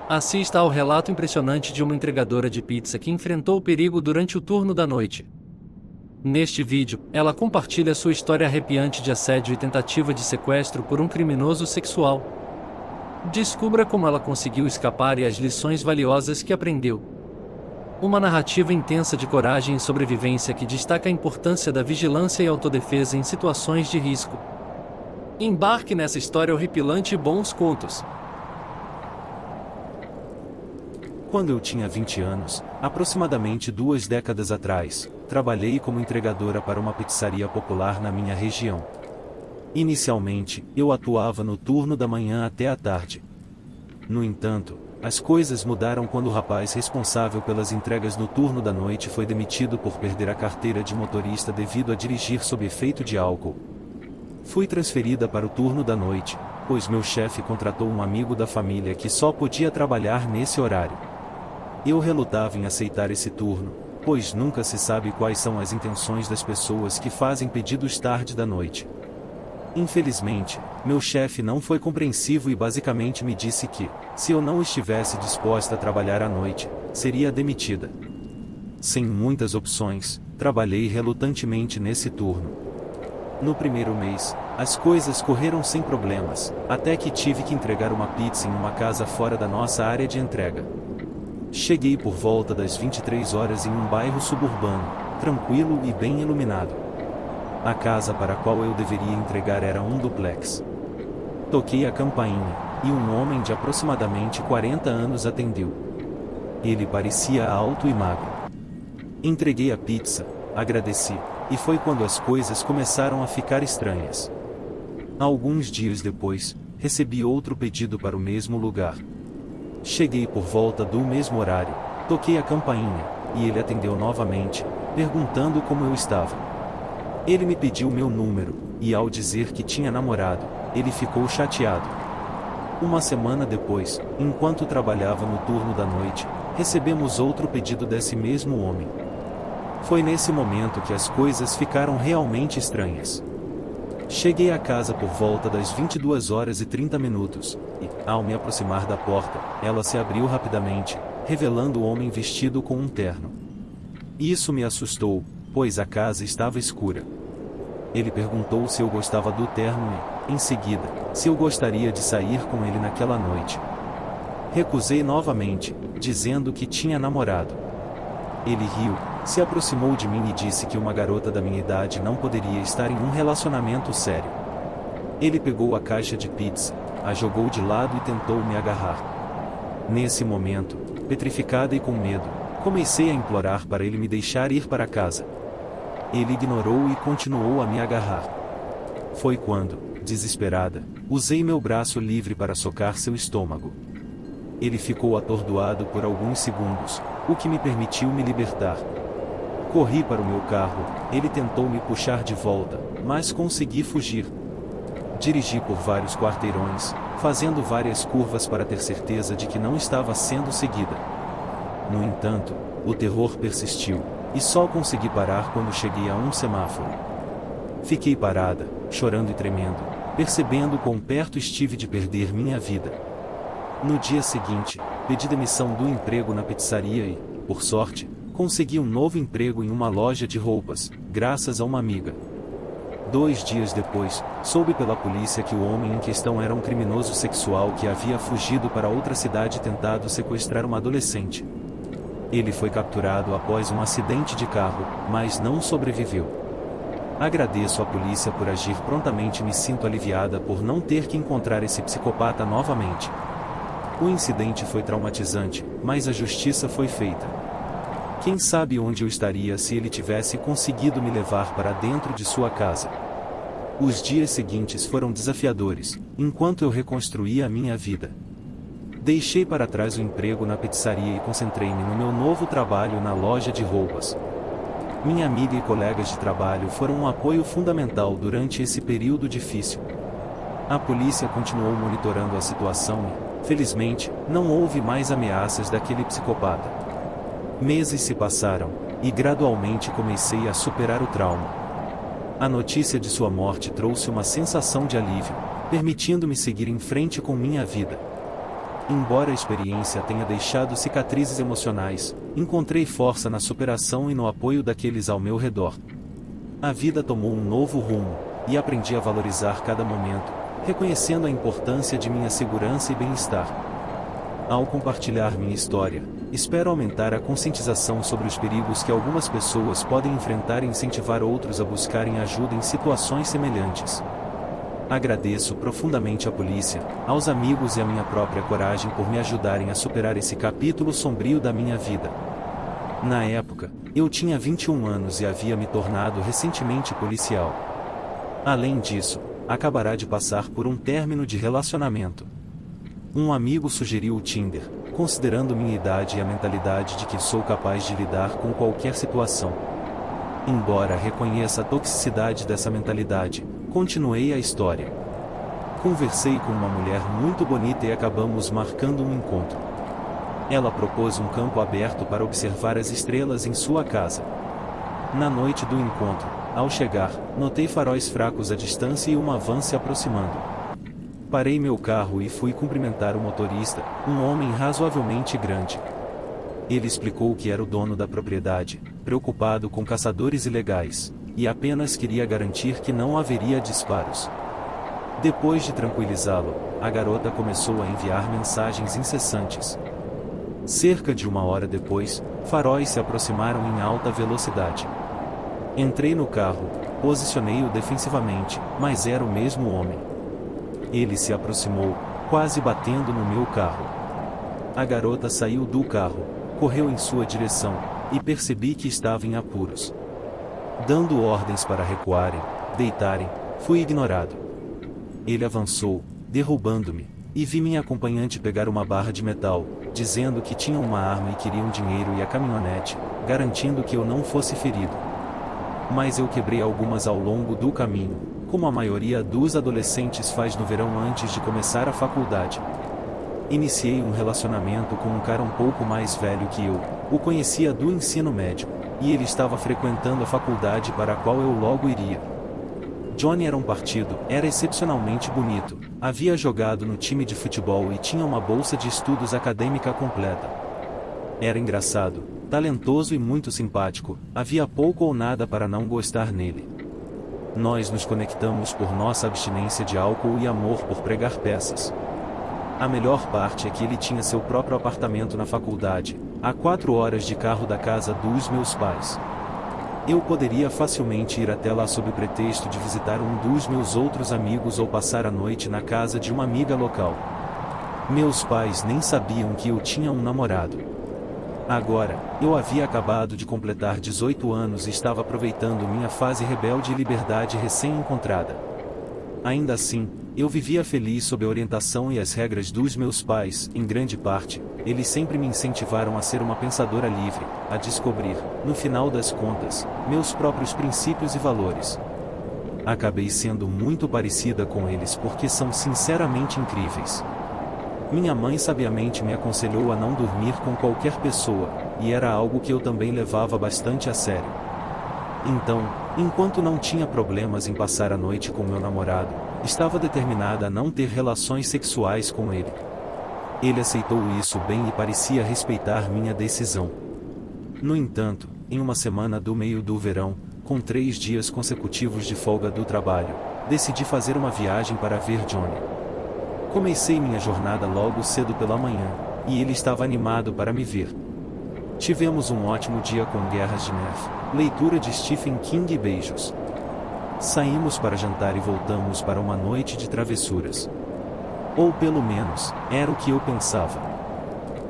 Assista ao relato impressionante de uma entregadora de pizza que enfrentou o perigo durante o turno da noite. Neste vídeo, ela compartilha sua história arrepiante de assédio e tentativa de sequestro por um criminoso sexual. Descubra como ela conseguiu escapar e as lições valiosas que aprendeu. Uma narrativa intensa de coragem e sobrevivência que destaca a importância da vigilância e autodefesa em situações de risco. Embarque nessa história horripilante e bons contos. Quando eu tinha 20 anos, aproximadamente 2 décadas atrás, trabalhei como entregadora para uma pizzaria popular na minha região. Inicialmente, eu atuava no turno da manhã até a tarde. No entanto, as coisas mudaram quando o rapaz responsável pelas entregas no turno da noite foi demitido por perder a carteira de motorista devido a dirigir sob efeito de álcool. Fui transferida para o turno da noite, pois meu chefe contratou um amigo da família que só podia trabalhar nesse horário. Eu relutava em aceitar esse turno, pois nunca se sabe quais são as intenções das pessoas que fazem pedidos tarde da noite. Infelizmente, meu chefe não foi compreensivo e basicamente me disse que, se eu não estivesse disposta a trabalhar à noite, seria demitida. Sem muitas opções, trabalhei relutantemente nesse turno. No primeiro mês, as coisas correram sem problemas, até que tive que entregar uma pizza em uma casa fora da nossa área de entrega. Cheguei por volta das 23 horas em um bairro suburbano, tranquilo e bem iluminado. A casa para a qual eu deveria entregar era um duplex. Toquei a campainha, e um homem de aproximadamente 40 anos atendeu. Ele parecia alto e magro. Entreguei a pizza, agradeci, e foi quando as coisas começaram a ficar estranhas. Alguns dias depois, recebi outro pedido para o mesmo lugar. Cheguei por volta do mesmo horário, toquei a campainha, e ele atendeu novamente, perguntando como eu estava. Ele me pediu meu número, e ao dizer que tinha namorado, ele ficou chateado. Uma semana depois, enquanto trabalhava no turno da noite, recebemos outro pedido desse mesmo homem. Foi nesse momento que as coisas ficaram realmente estranhas. Cheguei à casa por volta das 22 horas e 30 minutos, e, ao me aproximar da porta, ela se abriu rapidamente, revelando o homem vestido com um terno. Isso me assustou, pois a casa estava escura. Ele perguntou se eu gostava do terno e, em seguida, se eu gostaria de sair com ele naquela noite. Recusei novamente, dizendo que tinha namorado. Ele riu, se aproximou de mim e disse que uma garota da minha idade não poderia estar em um relacionamento sério. Ele pegou a caixa de pizza, a jogou de lado e tentou me agarrar. Nesse momento, petrificada e com medo, comecei a implorar para ele me deixar ir para casa. Ele ignorou e continuou a me agarrar. Foi quando, desesperada, usei meu braço livre para socar seu estômago. Ele ficou atordoado por alguns segundos, o que me permitiu me libertar. Corri para o meu carro, ele tentou me puxar de volta, mas consegui fugir. Dirigi por vários quarteirões, fazendo várias curvas para ter certeza de que não estava sendo seguida. No entanto, o terror persistiu, e só consegui parar quando cheguei a um semáforo. Fiquei parada, chorando e tremendo, percebendo quão perto estive de perder minha vida. No dia seguinte, pedi demissão do emprego na pizzaria e, por sorte, consegui um novo emprego em uma loja de roupas, graças a uma amiga. 2 dias depois, soube pela polícia que o homem em questão era um criminoso sexual que havia fugido para outra cidade e tentado sequestrar uma adolescente. Ele foi capturado após um acidente de carro, mas não sobreviveu. Agradeço à polícia por agir prontamente e me sinto aliviada por não ter que encontrar esse psicopata novamente. O incidente foi traumatizante, mas a justiça foi feita. Quem sabe onde eu estaria se ele tivesse conseguido me levar para dentro de sua casa. Os dias seguintes foram desafiadores, enquanto eu reconstruía a minha vida. Deixei para trás o emprego na pizzaria e concentrei-me no meu novo trabalho na loja de roupas. Minha amiga e colegas de trabalho foram um apoio fundamental durante esse período difícil. A polícia continuou monitorando a situação e, felizmente, não houve mais ameaças daquele psicopata. Meses se passaram, e gradualmente comecei a superar o trauma. A notícia de sua morte trouxe uma sensação de alívio, permitindo-me seguir em frente com minha vida. Embora a experiência tenha deixado cicatrizes emocionais, encontrei força na superação e no apoio daqueles ao meu redor. A vida tomou um novo rumo, e aprendi a valorizar cada momento, reconhecendo a importância de minha segurança e bem-estar. Ao compartilhar minha história, espero aumentar a conscientização sobre os perigos que algumas pessoas podem enfrentar e incentivar outros a buscarem ajuda em situações semelhantes. Agradeço profundamente à polícia, aos amigos e à minha própria coragem por me ajudarem a superar esse capítulo sombrio da minha vida. Na época, eu tinha 21 anos e havia me tornado recentemente policial. Além disso, acabará de passar por um término de relacionamento. Um amigo sugeriu o Tinder, considerando minha idade e a mentalidade de que sou capaz de lidar com qualquer situação. Embora reconheça a toxicidade dessa mentalidade, continuei a história. Conversei com uma mulher muito bonita e acabamos marcando um encontro. Ela propôs um campo aberto para observar as estrelas em sua casa. Na noite do encontro, ao chegar, notei faróis fracos à distância e uma van se aproximando. Parei meu carro e fui cumprimentar o motorista, um homem razoavelmente grande. Ele explicou que era o dono da propriedade, preocupado com caçadores ilegais, e apenas queria garantir que não haveria disparos. Depois de tranquilizá-lo, a garota começou a enviar mensagens incessantes. Cerca de uma hora depois, faróis se aproximaram em alta velocidade. Entrei no carro, posicionei-o defensivamente, mas era o mesmo homem. Ele se aproximou, quase batendo no meu carro. A garota saiu do carro, correu em sua direção, e percebi que estava em apuros. Dando ordens para recuarem, deitarem, fui ignorado. Ele avançou, derrubando-me, e vi minha acompanhante pegar uma barra de metal, dizendo que tinha uma arma e queriam dinheiro e a caminhonete, garantindo que eu não fosse ferido. Mas eu quebrei algumas ao longo do caminho, como a maioria dos adolescentes faz no verão antes de começar a faculdade. Iniciei um relacionamento com um cara um pouco mais velho que eu, o conhecia do ensino médio, e ele estava frequentando a faculdade para a qual eu logo iria. Johnny era um partido, era excepcionalmente bonito, havia jogado no time de futebol e tinha uma bolsa de estudos acadêmica completa. Era engraçado, talentoso e muito simpático, havia pouco ou nada para não gostar nele. Nós nos conectamos por nossa abstinência de álcool e amor por pregar peças. A melhor parte é que ele tinha seu próprio apartamento na faculdade, a 4 horas de carro da casa dos meus pais. Eu poderia facilmente ir até lá sob o pretexto de visitar um dos meus outros amigos ou passar a noite na casa de uma amiga local. Meus pais nem sabiam que eu tinha um namorado. Agora, eu havia acabado de completar 18 anos e estava aproveitando minha fase rebelde e liberdade recém-encontrada. Ainda assim, eu vivia feliz sob a orientação e as regras dos meus pais, em grande parte, eles sempre me incentivaram a ser uma pensadora livre, a descobrir, no final das contas, meus próprios princípios e valores. Acabei sendo muito parecida com eles porque são sinceramente incríveis. Minha mãe sabiamente me aconselhou a não dormir com qualquer pessoa, e era algo que eu também levava bastante a sério. Então, enquanto não tinha problemas em passar a noite com meu namorado, estava determinada a não ter relações sexuais com ele. Ele aceitou isso bem e parecia respeitar minha decisão. No entanto, em uma semana do meio do verão, com 3 dias consecutivos de folga do trabalho, decidi fazer uma viagem para ver Johnny. Comecei minha jornada logo cedo pela manhã, e ele estava animado para me ver. Tivemos um ótimo dia com Guerras de Neve, leitura de Stephen King e beijos. Saímos para jantar e voltamos para uma noite de travessuras. Ou pelo menos, era o que eu pensava.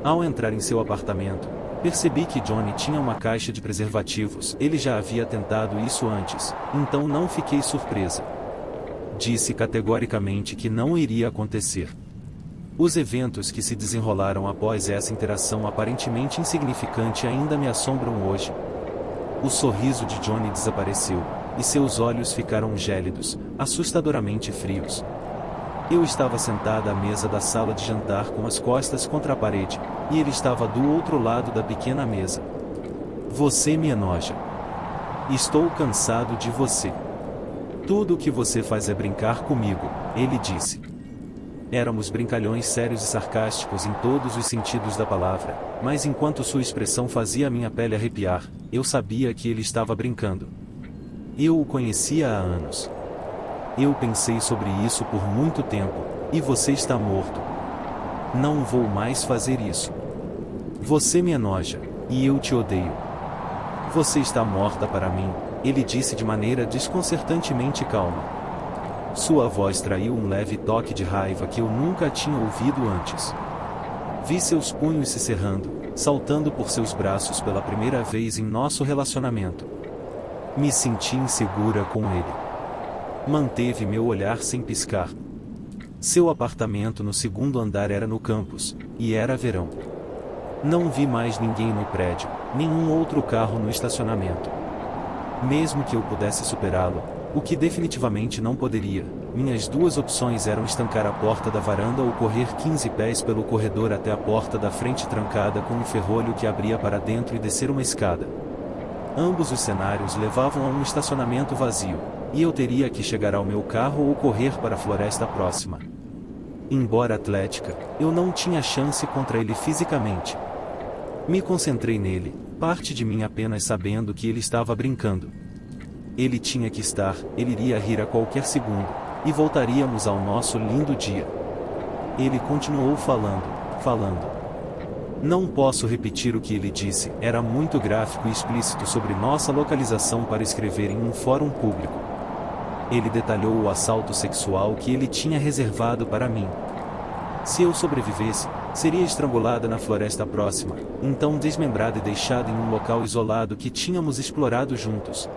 Ao entrar em seu apartamento, percebi que Johnny tinha uma caixa de preservativos. Ele já havia tentado isso antes, então não fiquei surpresa. Disse categoricamente que não iria acontecer. Os eventos que se desenrolaram após essa interação aparentemente insignificante ainda me assombram hoje. O sorriso de Johnny desapareceu, e seus olhos ficaram gélidos, assustadoramente frios. Eu estava sentada à mesa da sala de jantar com as costas contra a parede, e ele estava do outro lado da pequena mesa. Você me enoja. Estou cansado de você. Tudo o que você faz é brincar comigo, ele disse. Éramos brincalhões sérios e sarcásticos em todos os sentidos da palavra, mas enquanto sua expressão fazia minha pele arrepiar, eu sabia que ele estava brincando. Eu o conhecia há anos. Eu pensei sobre isso por muito tempo, e você está morto. Não vou mais fazer isso. Você me enoja, e eu te odeio. Você está morta para mim, ele disse de maneira desconcertantemente calma. Sua voz traiu um leve toque de raiva que eu nunca tinha ouvido antes. Vi seus punhos se cerrando, saltando por seus braços pela primeira vez em nosso relacionamento. Me senti insegura com ele. Manteve meu olhar sem piscar. Seu apartamento no segundo andar era no campus, e era verão. Não vi mais ninguém no prédio, nenhum outro carro no estacionamento. Mesmo que eu pudesse superá-lo, o que definitivamente não poderia, minhas duas opções eram estancar a porta da varanda ou correr 15 pés pelo corredor até a porta da frente trancada com um ferrolho que abria para dentro e descer uma escada. Ambos os cenários levavam a um estacionamento vazio, e eu teria que chegar ao meu carro ou correr para a floresta próxima. Embora atlética, eu não tinha chance contra ele fisicamente. Me concentrei nele, parte de mim apenas sabendo que ele estava brincando. Ele tinha que estar, ele iria rir a qualquer segundo, e voltaríamos ao nosso lindo dia. Ele continuou falando. Não posso repetir o que ele disse, era muito gráfico e explícito sobre nossa localização para escrever em um fórum público. Ele detalhou o assalto sexual que ele tinha reservado para mim. Se eu sobrevivesse, seria estrangulada na floresta próxima, então desmembrada e deixada em um local isolado que tínhamos explorado juntos.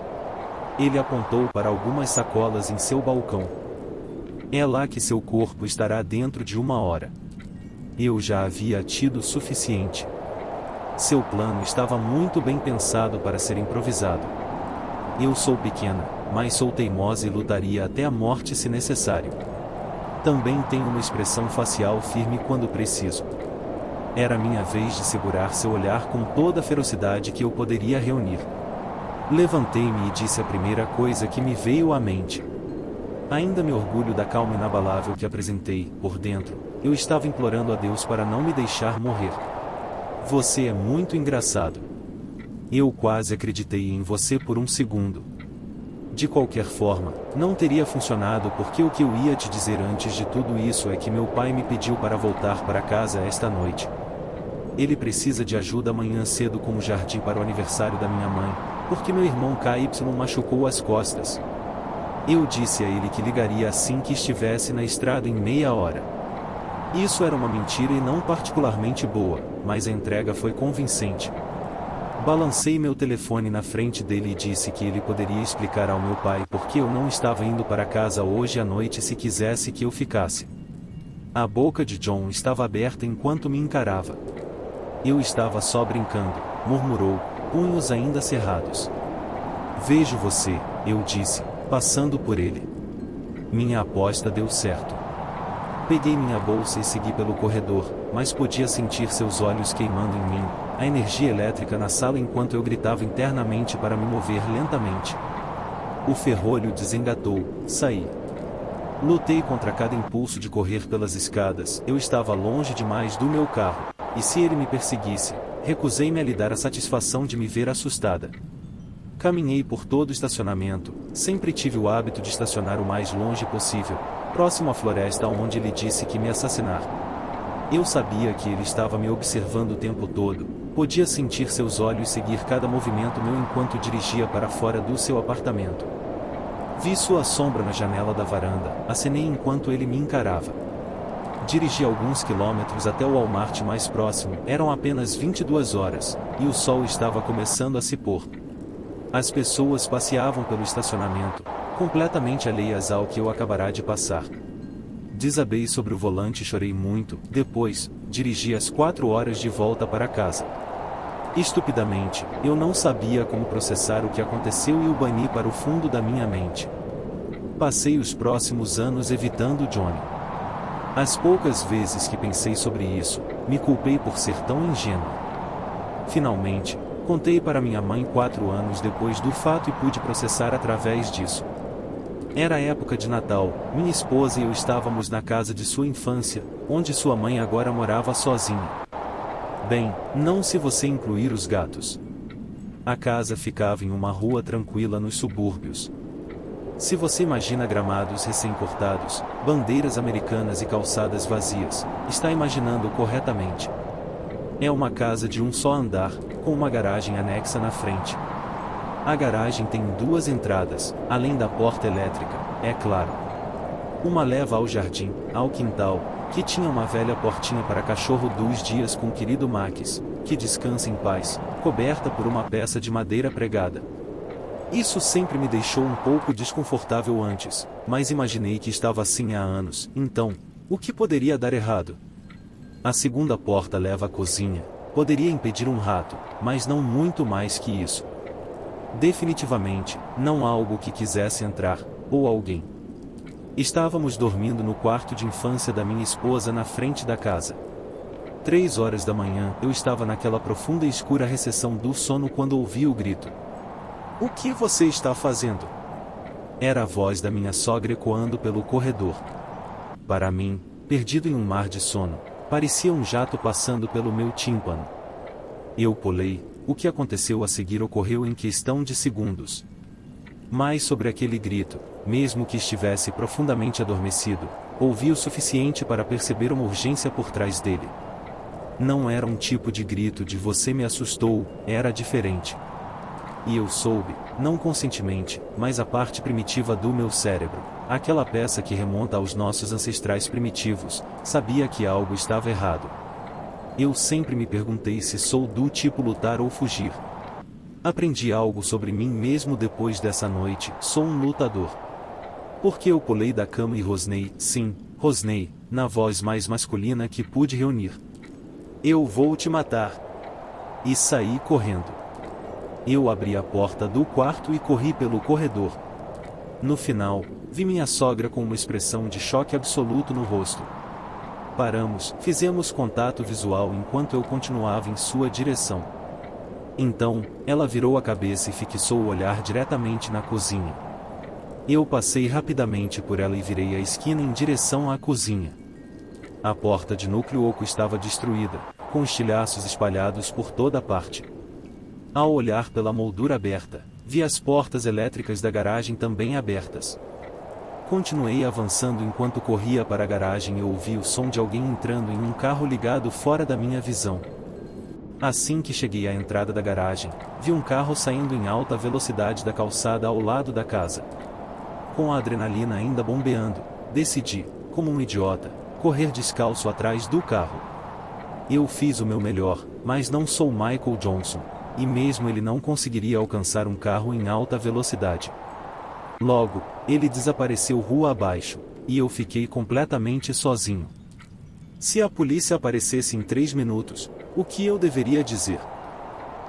Ele apontou para algumas sacolas em seu balcão. É lá que seu corpo estará dentro de 1 hora. Eu já havia tido o suficiente. Seu plano estava muito bem pensado para ser improvisado. Eu sou pequena, mas sou teimosa e lutaria até a morte se necessário. Também tenho uma expressão facial firme quando preciso. Era minha vez de segurar seu olhar com toda a ferocidade que eu poderia reunir. Levantei-me e disse a primeira coisa que me veio à mente. Ainda me orgulho da calma inabalável que apresentei, por dentro, eu estava implorando a Deus para não me deixar morrer. Você é muito engraçado. Eu quase acreditei em você por um segundo. De qualquer forma, não teria funcionado porque o que eu ia te dizer antes de tudo isso é que meu pai me pediu para voltar para casa esta noite. Ele precisa de ajuda amanhã cedo com o jardim para o aniversário da minha mãe, porque meu irmão KY machucou as costas. Eu disse a ele que ligaria assim que estivesse na estrada em meia hora. Isso era uma mentira e não particularmente boa, mas a entrega foi convincente. Balancei meu telefone na frente dele e disse que ele poderia explicar ao meu pai por que eu não estava indo para casa hoje à noite se quisesse que eu ficasse. A boca de John estava aberta enquanto me encarava. Eu estava só brincando, murmurou, punhos ainda cerrados. Vejo você, eu disse, passando por ele. Minha aposta deu certo. Peguei minha bolsa e segui pelo corredor, mas podia sentir seus olhos queimando em mim, a energia elétrica na sala enquanto eu gritava internamente para me mover lentamente. O ferrolho desengatou, saí. Lutei contra cada impulso de correr pelas escadas, eu estava longe demais do meu carro, e se ele me perseguisse, recusei-me a lhe dar a satisfação de me ver assustada. Caminhei por todo o estacionamento, sempre tive o hábito de estacionar o mais longe possível, próximo à floresta onde ele disse que me assassinar. Eu sabia que ele estava me observando o tempo todo, podia sentir seus olhos seguir cada movimento meu enquanto dirigia para fora do seu apartamento. Vi sua sombra na janela da varanda, acenei enquanto ele me encarava. Dirigi alguns quilômetros até o Walmart mais próximo, eram apenas 22 horas, e o sol estava começando a se pôr. As pessoas passeavam pelo estacionamento, completamente alheias ao que eu acabara de passar. Desabei sobre o volante e chorei muito, depois, dirigi às 4 horas de volta para casa. Estupidamente, eu não sabia como processar o que aconteceu e o bani para o fundo da minha mente. Passei os próximos anos evitando Johnny. As poucas vezes que pensei sobre isso, me culpei por ser tão ingênuo. Finalmente, contei para minha mãe 4 anos depois do fato e pude processar através disso. Era época de Natal, minha esposa e eu estávamos na casa de sua infância, onde sua mãe agora morava sozinha. Bem, não se você incluir os gatos. A casa ficava em uma rua tranquila nos subúrbios. Se você imagina gramados recém-cortados, bandeiras americanas e calçadas vazias, está imaginando corretamente. É uma casa de um só andar, com uma garagem anexa na frente. A garagem tem 2 entradas, além da porta elétrica, é claro. Uma leva ao jardim, ao quintal, que tinha uma velha portinha para cachorro dos dias com o querido Max, que descansa em paz, coberta por uma peça de madeira pregada. Isso sempre me deixou um pouco desconfortável antes, mas imaginei que estava assim há anos, então, o que poderia dar errado? A segunda porta leva à cozinha, poderia impedir um rato, mas não muito mais que isso. Definitivamente, não algo que quisesse entrar, ou alguém. Estávamos dormindo no quarto de infância da minha esposa na frente da casa. 3 horas da manhã, eu estava naquela profunda e escura recessão do sono quando ouvi o grito. "O que você está fazendo?" Era a voz da minha sogra ecoando pelo corredor. Para mim, perdido em um mar de sono, parecia um jato passando pelo meu tímpano. Eu pulei. O que aconteceu a seguir ocorreu em questão de segundos. Mas sobre aquele grito, mesmo que estivesse profundamente adormecido, ouvi o suficiente para perceber uma urgência por trás dele. Não era um tipo de grito de "você me assustou", era diferente. E eu soube, não conscientemente, mas a parte primitiva do meu cérebro, aquela peça que remonta aos nossos ancestrais primitivos, sabia que algo estava errado. Eu sempre me perguntei se sou do tipo lutar ou fugir. Aprendi algo sobre mim mesmo depois dessa noite, sou um lutador. Porque eu pulei da cama e rosnei, sim, rosnei, na voz mais masculina que pude reunir. "Eu vou te matar." E saí correndo. Eu abri a porta do quarto e corri pelo corredor. No final, vi minha sogra com uma expressão de choque absoluto no rosto. Paramos, fizemos contato visual enquanto eu continuava em sua direção. Então, ela virou a cabeça e fixou o olhar diretamente na cozinha. Eu passei rapidamente por ela e virei a esquina em direção à cozinha. A porta de núcleo oco estava destruída, com estilhaços espalhados por toda parte. Ao olhar pela moldura aberta, vi as portas elétricas da garagem também abertas. Continuei avançando enquanto corria para a garagem e ouvi o som de alguém entrando em um carro ligado fora da minha visão. Assim que cheguei à entrada da garagem, vi um carro saindo em alta velocidade da calçada ao lado da casa. Com a adrenalina ainda bombeando, decidi, como um idiota, correr descalço atrás do carro. Eu fiz o meu melhor, mas não sou Michael Johnson, e mesmo ele não conseguiria alcançar um carro em alta velocidade. Logo, ele desapareceu rua abaixo, e eu fiquei completamente sozinho. Se a polícia aparecesse em 3 minutos, o que eu deveria dizer?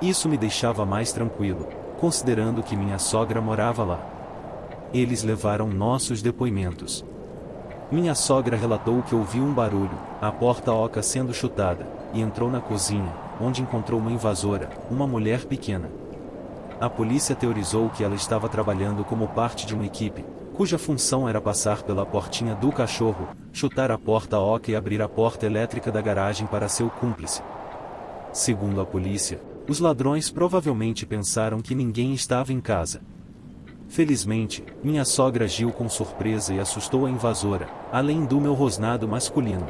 Isso me deixava mais tranquilo, considerando que minha sogra morava lá. Eles levaram nossos depoimentos. Minha sogra relatou que ouviu um barulho, a porta oca sendo chutada, e entrou na cozinha, onde encontrou uma invasora, uma mulher pequena. A polícia teorizou que ela estava trabalhando como parte de uma equipe, cuja função era passar pela portinha do cachorro, chutar a porta oca e abrir a porta elétrica da garagem para seu cúmplice. Segundo a polícia, os ladrões provavelmente pensaram que ninguém estava em casa. Felizmente, minha sogra agiu com surpresa e assustou a invasora, além do meu rosnado masculino.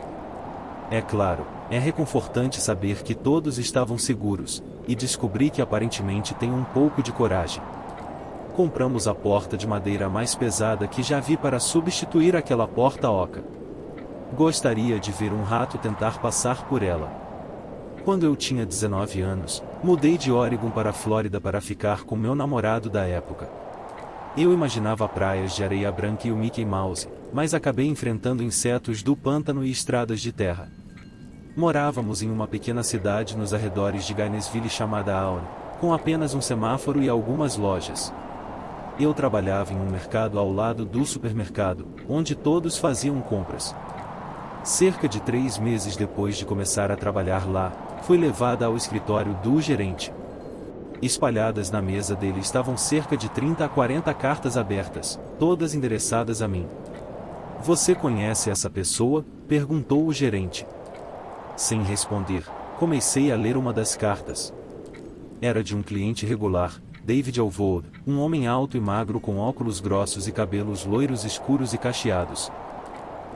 É claro, é reconfortante saber que todos estavam seguros, e descobri que aparentemente tenho um pouco de coragem. Compramos a porta de madeira mais pesada que já vi para substituir aquela porta oca. Gostaria de ver um rato tentar passar por ela. Quando eu tinha 19 anos, mudei de Oregon para a Flórida para ficar com meu namorado da época. Eu imaginava praias de areia branca e o Mickey Mouse, mas acabei enfrentando insetos do pântano e estradas de terra. Morávamos em uma pequena cidade nos arredores de Gainesville chamada Aure, com apenas um semáforo e algumas lojas. Eu trabalhava em um mercado ao lado do supermercado, onde todos faziam compras. Cerca de 3 meses depois de começar a trabalhar lá, fui levada ao escritório do gerente. Espalhadas na mesa dele estavam cerca de 30 a 40 cartas abertas, todas endereçadas a mim. "Você conhece essa pessoa?" perguntou o gerente. Sem responder, comecei a ler uma das cartas. Era de um cliente regular, David Alvord, um homem alto e magro com óculos grossos e cabelos loiros escuros e cacheados.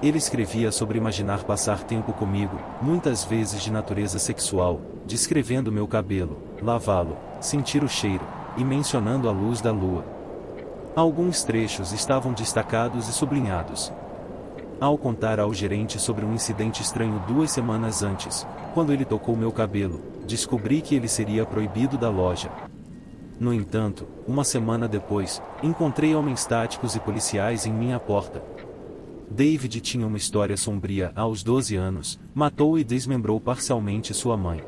Ele escrevia sobre imaginar passar tempo comigo, muitas vezes de natureza sexual, descrevendo meu cabelo, lavá-lo, sentir o cheiro, e mencionando a luz da lua. Alguns trechos estavam destacados e sublinhados. Ao contar ao gerente sobre um incidente estranho 2 semanas antes, quando ele tocou meu cabelo, descobri que ele seria proibido da loja. No entanto, uma semana depois, encontrei homens táticos e policiais em minha porta. David tinha uma história sombria. Aos 12 anos, matou e desmembrou parcialmente sua mãe.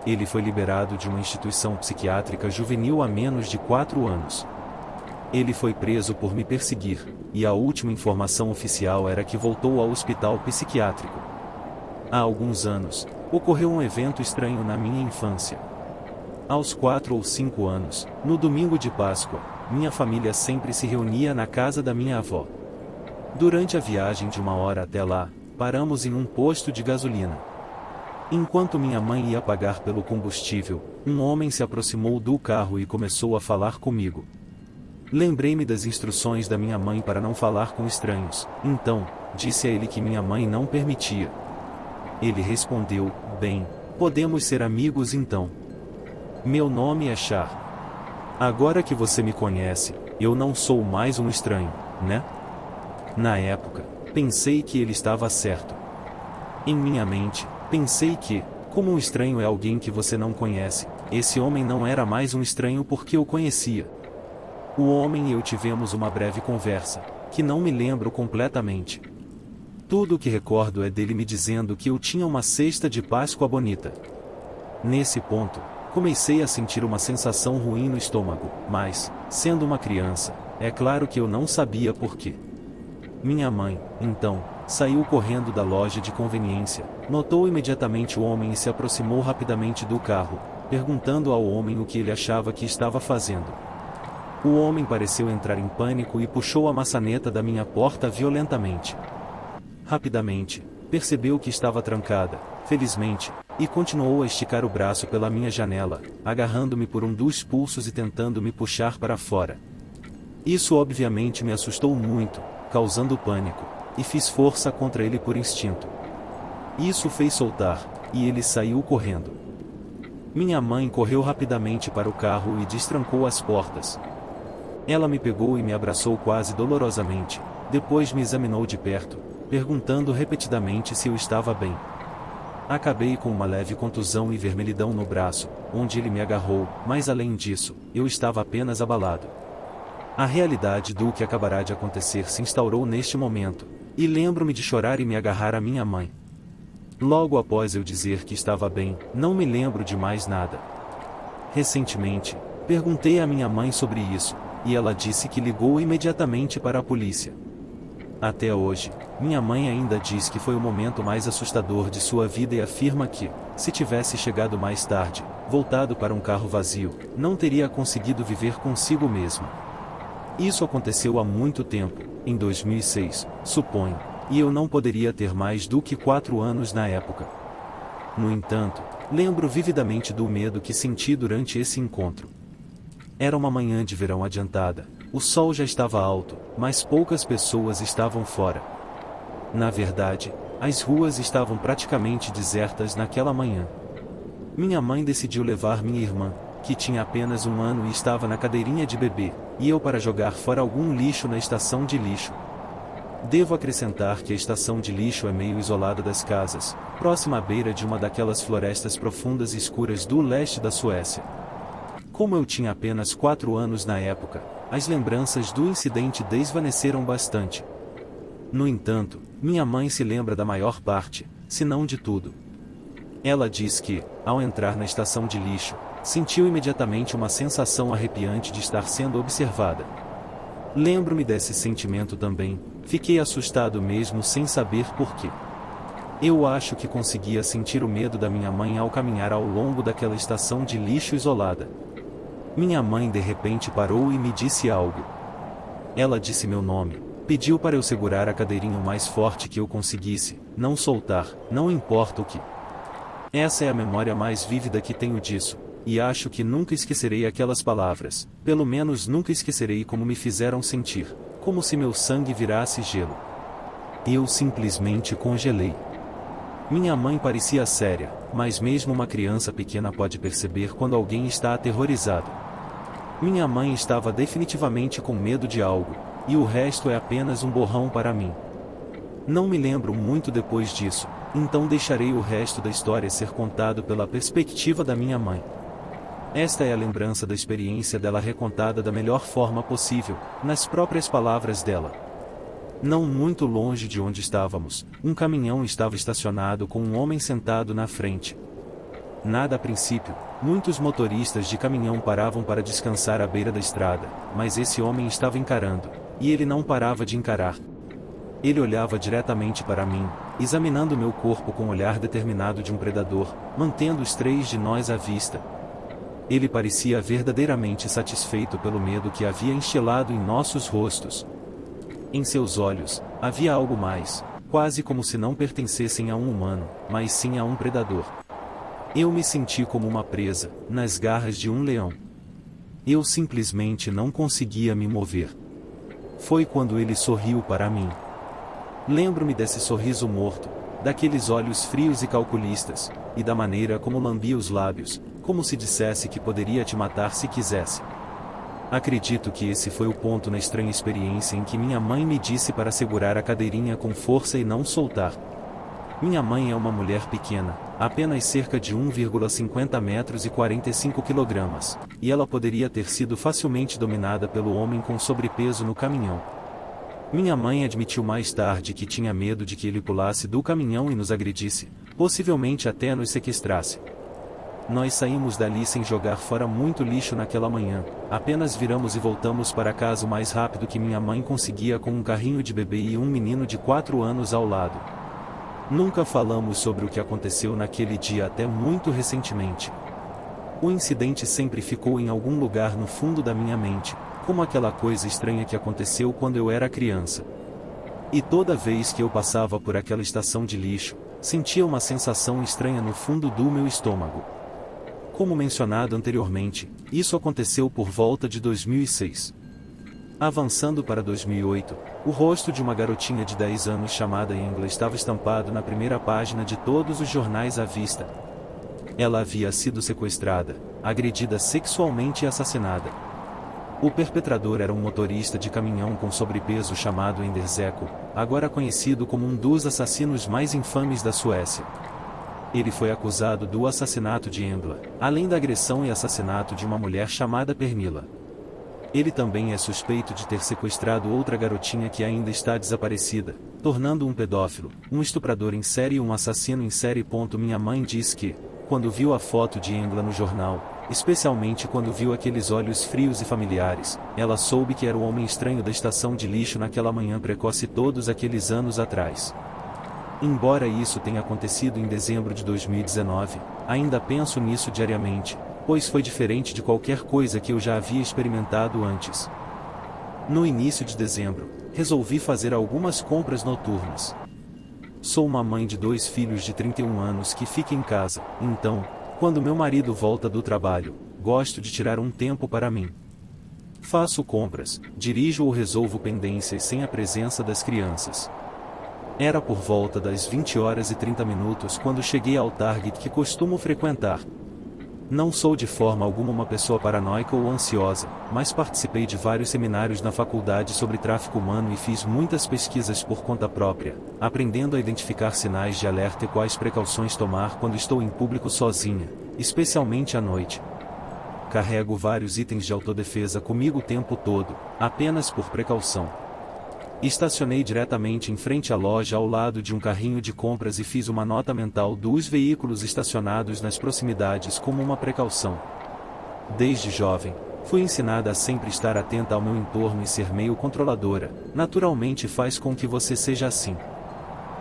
Ele foi liberado de uma instituição psiquiátrica juvenil há menos de 4 anos. Ele foi preso por me perseguir, e a última informação oficial era que voltou ao hospital psiquiátrico. Há alguns anos, ocorreu um evento estranho na minha infância. Aos 4 ou 5 anos, no domingo de Páscoa, minha família sempre se reunia na casa da minha avó. Durante a viagem de 1 hora até lá, paramos em um posto de gasolina. Enquanto minha mãe ia pagar pelo combustível, um homem se aproximou do carro e começou a falar comigo. Lembrei-me das instruções da minha mãe para não falar com estranhos, então, disse a ele que minha mãe não permitia. Ele respondeu: "Bem, podemos ser amigos então. Meu nome é Char. Agora que você me conhece, eu não sou mais um estranho, né?" Na época, pensei que ele estava certo. Em minha mente, pensei que, como um estranho é alguém que você não conhece, esse homem não era mais um estranho porque eu conhecia. O homem e eu tivemos uma breve conversa, que não me lembro completamente. Tudo o que recordo é dele me dizendo que eu tinha uma cesta de Páscoa bonita. Nesse ponto, comecei a sentir uma sensação ruim no estômago, mas, sendo uma criança, é claro que eu não sabia por quê. Minha mãe, então, saiu correndo da loja de conveniência, notou imediatamente o homem e se aproximou rapidamente do carro, perguntando ao homem o que ele achava que estava fazendo. O homem pareceu entrar em pânico e puxou a maçaneta da minha porta violentamente. Rapidamente, percebeu que estava trancada, felizmente, e continuou a esticar o braço pela minha janela, agarrando-me por um dos pulsos e tentando me puxar para fora. Isso obviamente me assustou muito, causando pânico, e fiz força contra ele por instinto. Isso fez soltar, e ele saiu correndo. Minha mãe correu rapidamente para o carro e destrancou as portas. Ela me pegou e me abraçou quase dolorosamente, depois me examinou de perto, perguntando repetidamente se eu estava bem. Acabei com uma leve contusão e vermelhidão no braço, onde ele me agarrou, mas além disso, eu estava apenas abalado. A realidade do que acabará de acontecer se instaurou neste momento, e lembro-me de chorar e me agarrar à minha mãe. Logo após eu dizer que estava bem, não me lembro de mais nada. Recentemente, perguntei à minha mãe sobre isso, e ela disse que ligou imediatamente para a polícia. Até hoje, minha mãe ainda diz que foi o momento mais assustador de sua vida e afirma que, se tivesse chegado mais tarde, voltado para um carro vazio, não teria conseguido viver consigo mesma. Isso aconteceu há muito tempo, em 2006, suponho, e eu não poderia ter mais do que 4 anos na época. No entanto, lembro vividamente do medo que senti durante esse encontro. Era uma manhã de verão adiantada, o sol já estava alto, mas poucas pessoas estavam fora. Na verdade, as ruas estavam praticamente desertas naquela manhã. Minha mãe decidiu levar minha irmã, que tinha apenas 1 ano e estava na cadeirinha de bebê, e eu para jogar fora algum lixo na estação de lixo. Devo acrescentar que a estação de lixo é meio isolada das casas, próxima à beira de uma daquelas florestas profundas e escuras do leste da Suécia. Como eu tinha apenas 4 anos na época, as lembranças do incidente desvaneceram bastante. No entanto, minha mãe se lembra da maior parte, se não de tudo. Ela diz que, ao entrar na estação de lixo, sentiu imediatamente uma sensação arrepiante de estar sendo observada. Lembro-me desse sentimento também, fiquei assustado mesmo sem saber porquê. Eu acho que conseguia sentir o medo da minha mãe ao caminhar ao longo daquela estação de lixo isolada. Minha mãe de repente parou e me disse algo. Ela disse meu nome, pediu para eu segurar a cadeirinha o mais forte que eu conseguisse, não soltar, não importa o que. Essa é a memória mais vívida que tenho disso, e acho que nunca esquecerei aquelas palavras, pelo menos nunca esquecerei como me fizeram sentir, como se meu sangue virasse gelo. Eu simplesmente congelei. Minha mãe parecia séria, mas mesmo uma criança pequena pode perceber quando alguém está aterrorizado. Minha mãe estava definitivamente com medo de algo, e o resto é apenas um borrão para mim. Não me lembro muito depois disso, então deixarei o resto da história ser contado pela perspectiva da minha mãe. Esta é a lembrança da experiência dela recontada da melhor forma possível, nas próprias palavras dela. Não muito longe de onde estávamos, um caminhão estava estacionado com um homem sentado na frente. Nada a princípio, muitos motoristas de caminhão paravam para descansar à beira da estrada, mas esse homem estava encarando, e ele não parava de encarar. Ele olhava diretamente para mim, examinando meu corpo com o olhar determinado de um predador, mantendo os três de nós à vista. Ele parecia verdadeiramente satisfeito pelo medo que havia instilado em nossos rostos. Em seus olhos, havia algo mais, quase como se não pertencessem a um humano, mas sim a um predador. Eu me senti como uma presa, nas garras de um leão. Eu simplesmente não conseguia me mover. Foi quando ele sorriu para mim. Lembro-me desse sorriso morto, daqueles olhos frios e calculistas, e da maneira como lambia os lábios, como se dissesse que poderia te matar se quisesse. Acredito que esse foi o ponto na estranha experiência em que minha mãe me disse para segurar a cadeirinha com força e não soltar. Minha mãe é uma mulher pequena, apenas cerca de 1,50 metros e 45 quilogramas, e ela poderia ter sido facilmente dominada pelo homem com sobrepeso no caminhão. Minha mãe admitiu mais tarde que tinha medo de que ele pulasse do caminhão e nos agredisse, possivelmente até nos sequestrasse. Nós saímos dali sem jogar fora muito lixo naquela manhã, apenas viramos e voltamos para casa o mais rápido que minha mãe conseguia com um carrinho de bebê e um menino de 4 anos ao lado. Nunca falamos sobre o que aconteceu naquele dia até muito recentemente. O incidente sempre ficou em algum lugar no fundo da minha mente, como aquela coisa estranha que aconteceu quando eu era criança. E toda vez que eu passava por aquela estação de lixo, sentia uma sensação estranha no fundo do meu estômago. Como mencionado anteriormente, isso aconteceu por volta de 2006. Avançando para 2008, o rosto de uma garotinha de 10 anos chamada Engla estava estampado na primeira página de todos os jornais à vista. Ela havia sido sequestrada, agredida sexualmente e assassinada. O perpetrador era um motorista de caminhão com sobrepeso chamado Anders Eko, agora conhecido como um dos assassinos mais infames da Suécia. Ele foi acusado do assassinato de Engla, além da agressão e assassinato de uma mulher chamada Pernilla. Ele também é suspeito de ter sequestrado outra garotinha que ainda está desaparecida, tornando um pedófilo, um estuprador em série e um assassino em série. Minha mãe diz que, quando viu a foto de Engla no jornal, especialmente quando viu aqueles olhos frios e familiares, ela soube que era o homem estranho da estação de lixo naquela manhã precoce todos aqueles anos atrás. Embora isso tenha acontecido em dezembro de 2019, ainda penso nisso diariamente, pois foi diferente de qualquer coisa que eu já havia experimentado antes. No início de dezembro, resolvi fazer algumas compras noturnas. Sou uma mãe de 2 filhos de 31 anos que fica em casa, então, quando meu marido volta do trabalho, gosto de tirar um tempo para mim. Faço compras, dirijo ou resolvo pendências sem a presença das crianças. Era por volta das 20h30 quando cheguei ao Target que costumo frequentar. Não sou de forma alguma uma pessoa paranoica ou ansiosa, mas participei de vários seminários na faculdade sobre tráfico humano e fiz muitas pesquisas por conta própria, aprendendo a identificar sinais de alerta e quais precauções tomar quando estou em público sozinha, especialmente à noite. Carrego vários itens de autodefesa comigo o tempo todo, apenas por precaução. Estacionei diretamente em frente à loja ao lado de um carrinho de compras e fiz uma nota mental dos veículos estacionados nas proximidades como uma precaução. Desde jovem, fui ensinada a sempre estar atenta ao meu entorno e ser meio controladora, naturalmente faz com que você seja assim.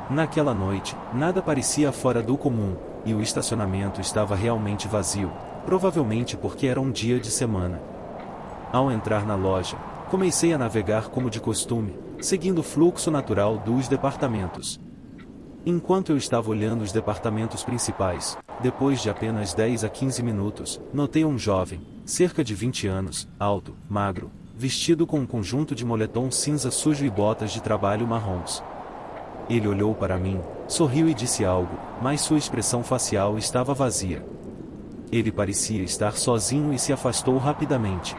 Naquela noite, nada parecia fora do comum, e o estacionamento estava realmente vazio, provavelmente porque era um dia de semana. Ao entrar na loja, comecei a navegar como de costume, seguindo o fluxo natural dos departamentos. Enquanto eu estava olhando os departamentos principais, depois de apenas 10 a 15 minutos, notei um jovem, cerca de 20 anos, alto, magro, vestido com um conjunto de moletom cinza sujo e botas de trabalho marrons. Ele olhou para mim, sorriu e disse algo, mas sua expressão facial estava vazia. Ele parecia estar sozinho e se afastou rapidamente.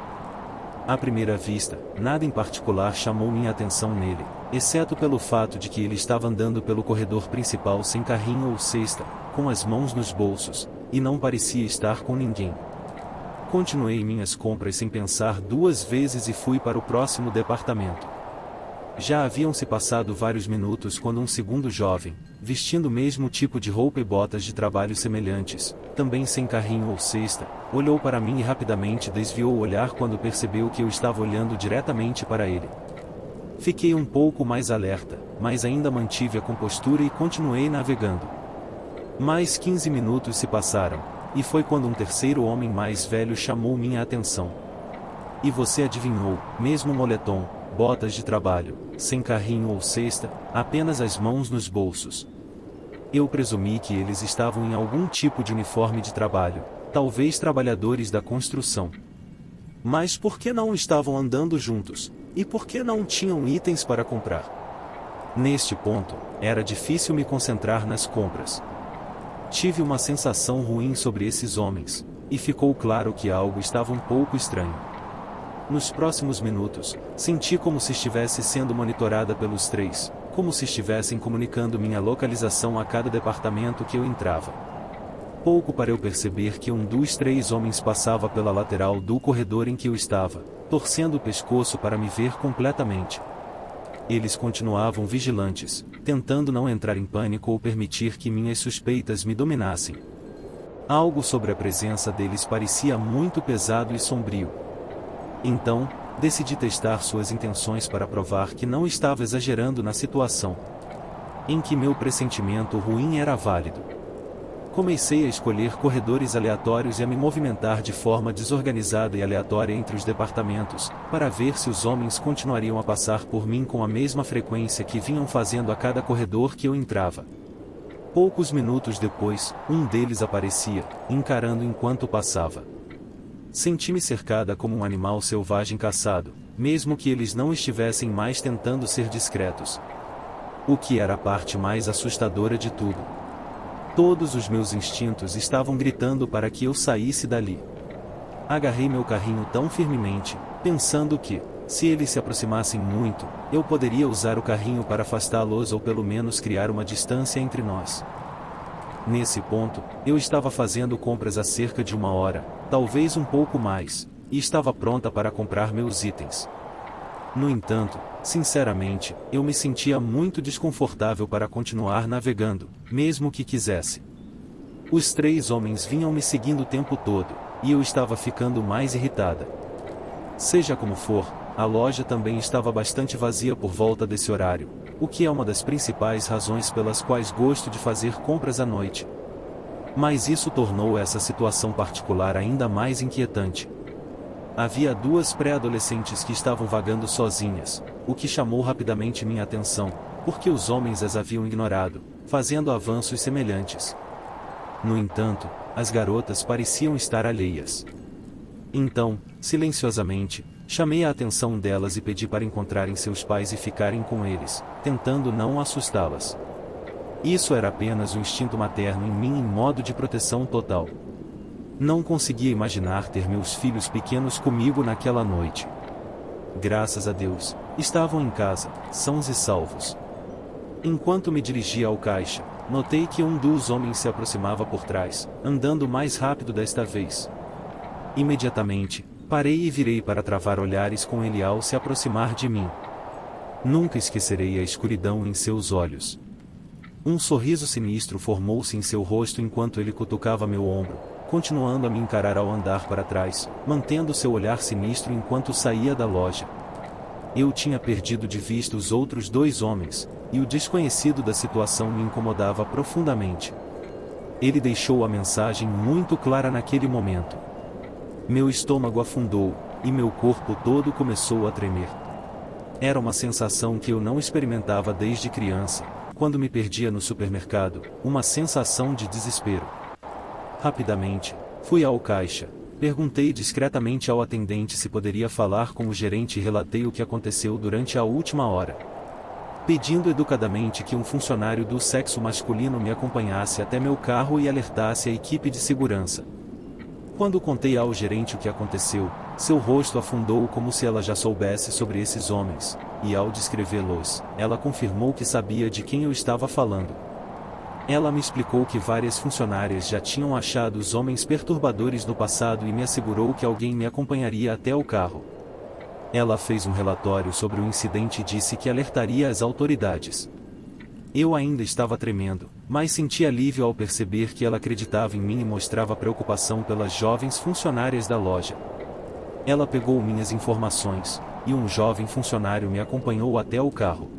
À primeira vista, nada em particular chamou minha atenção nele, exceto pelo fato de que ele estava andando pelo corredor principal sem carrinho ou cesta, com as mãos nos bolsos, e não parecia estar com ninguém. Continuei minhas compras sem pensar duas vezes e fui para o próximo departamento. Já haviam se passado vários minutos quando um segundo jovem, vestindo o mesmo tipo de roupa e botas de trabalho semelhantes, também sem carrinho ou cesta, olhou para mim e rapidamente desviou o olhar quando percebeu que eu estava olhando diretamente para ele. Fiquei um pouco mais alerta, mas ainda mantive a compostura e continuei navegando. Mais 15 minutos se passaram, e foi quando um terceiro homem mais velho chamou minha atenção. E você adivinhou, mesmo moletom, botas de trabalho, sem carrinho ou cesta, apenas as mãos nos bolsos. Eu presumi que eles estavam em algum tipo de uniforme de trabalho, talvez trabalhadores da construção. Mas por que não estavam andando juntos? E por que não tinham itens para comprar? Neste ponto, era difícil me concentrar nas compras. Tive uma sensação ruim sobre esses homens, e ficou claro que algo estava um pouco estranho. Nos próximos minutos, senti como se estivesse sendo monitorada pelos três, como se estivessem comunicando minha localização a cada departamento que eu entrava. Pouco para eu perceber que um dos três homens passava pela lateral do corredor em que eu estava, torcendo o pescoço para me ver completamente. Eles continuavam vigilantes, tentando não entrar em pânico ou permitir que minhas suspeitas me dominassem. Algo sobre a presença deles parecia muito pesado e sombrio. Então, decidi testar suas intenções para provar que não estava exagerando na situação, em que meu pressentimento ruim era válido. Comecei a escolher corredores aleatórios e a me movimentar de forma desorganizada e aleatória entre os departamentos, para ver se os homens continuariam a passar por mim com a mesma frequência que vinham fazendo a cada corredor que eu entrava. Poucos minutos depois, um deles aparecia, encarando enquanto passava. Senti-me cercada como um animal selvagem caçado, mesmo que eles não estivessem mais tentando ser discretos. O que era a parte mais assustadora de tudo. Todos os meus instintos estavam gritando para que eu saísse dali. Agarrei meu carrinho tão firmemente, pensando que, se eles se aproximassem muito, eu poderia usar o carrinho para afastá-los ou pelo menos criar uma distância entre nós. Nesse ponto, eu estava fazendo compras há cerca de 1 hora, talvez um pouco mais, e estava pronta para comprar meus itens. No entanto, sinceramente, eu me sentia muito desconfortável para continuar navegando, mesmo que quisesse. Os três homens vinham me seguindo o tempo todo, e eu estava ficando mais irritada. Seja como for, a loja também estava bastante vazia por volta desse horário, o que é uma das principais razões pelas quais gosto de fazer compras à noite. Mas isso tornou essa situação particular ainda mais inquietante. Havia duas pré-adolescentes que estavam vagando sozinhas, o que chamou rapidamente minha atenção, porque os homens as haviam ignorado, fazendo avanços semelhantes. No entanto, as garotas pareciam estar alheias. Então, silenciosamente, chamei a atenção delas e pedi para encontrarem seus pais e ficarem com eles, tentando não assustá-las. Isso era apenas o instinto materno em mim em modo de proteção total. Não conseguia imaginar ter meus filhos pequenos comigo naquela noite. Graças a Deus, estavam em casa, sãos e salvos. Enquanto me dirigia ao caixa, notei que um dos homens se aproximava por trás, andando mais rápido desta vez. Imediatamente, parei e virei para travar olhares com ele ao se aproximar de mim. Nunca esquecerei a escuridão em seus olhos. Um sorriso sinistro formou-se em seu rosto enquanto ele cutucava meu ombro, continuando a me encarar ao andar para trás, mantendo seu olhar sinistro enquanto saía da loja. Eu tinha perdido de vista os outros dois homens, e o desconhecido da situação me incomodava profundamente. Ele deixou a mensagem muito clara naquele momento. Meu estômago afundou, e meu corpo todo começou a tremer. Era uma sensação que eu não experimentava desde criança, quando me perdia no supermercado, uma sensação de desespero. Rapidamente, fui ao caixa, perguntei discretamente ao atendente se poderia falar com o gerente e relatei o que aconteceu durante a última hora, pedindo educadamente que um funcionário do sexo masculino me acompanhasse até meu carro e alertasse a equipe de segurança. Quando contei ao gerente o que aconteceu, seu rosto afundou como se ela já soubesse sobre esses homens, e ao descrevê-los, ela confirmou que sabia de quem eu estava falando. Ela me explicou que várias funcionárias já tinham achado os homens perturbadores no passado e me assegurou que alguém me acompanharia até o carro. Ela fez um relatório sobre o incidente e disse que alertaria as autoridades. Eu ainda estava tremendo, mas senti alívio ao perceber que ela acreditava em mim e mostrava preocupação pelas jovens funcionárias da loja. Ela pegou minhas informações, e um jovem funcionário me acompanhou até o carro.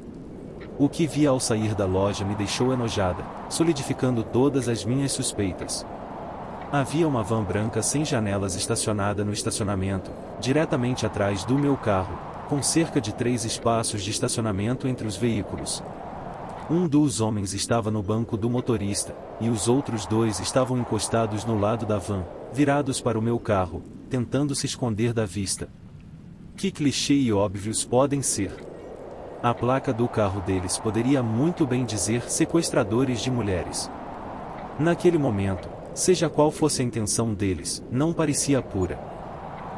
O que vi ao sair da loja me deixou enojada, solidificando todas as minhas suspeitas. Havia uma van branca sem janelas estacionada no estacionamento, diretamente atrás do meu carro, com cerca de 3 espaços de estacionamento entre os veículos. Um dos homens estava no banco do motorista, e os outros 2 estavam encostados no lado da van, virados para o meu carro, tentando se esconder da vista. Que clichê e óbvios podem ser. A placa do carro deles poderia muito bem dizer sequestradores de mulheres. Naquele momento, seja qual fosse a intenção deles, não parecia pura.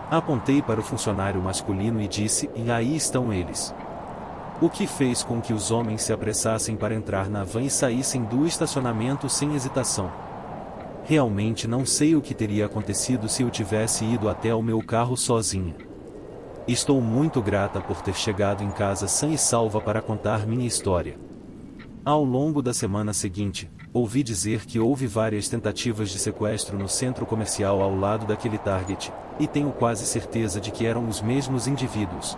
Apontei para o funcionário masculino e disse: "E aí estão eles." O que fez com que os homens se apressassem para entrar na van e saíssem do estacionamento sem hesitação. Realmente não sei o que teria acontecido se eu tivesse ido até o meu carro sozinha. Estou muito grata por ter chegado em casa sã e salva para contar minha história. Ao longo da semana seguinte, ouvi dizer que houve várias tentativas de sequestro no centro comercial ao lado daquele Target, e tenho quase certeza de que eram os mesmos indivíduos.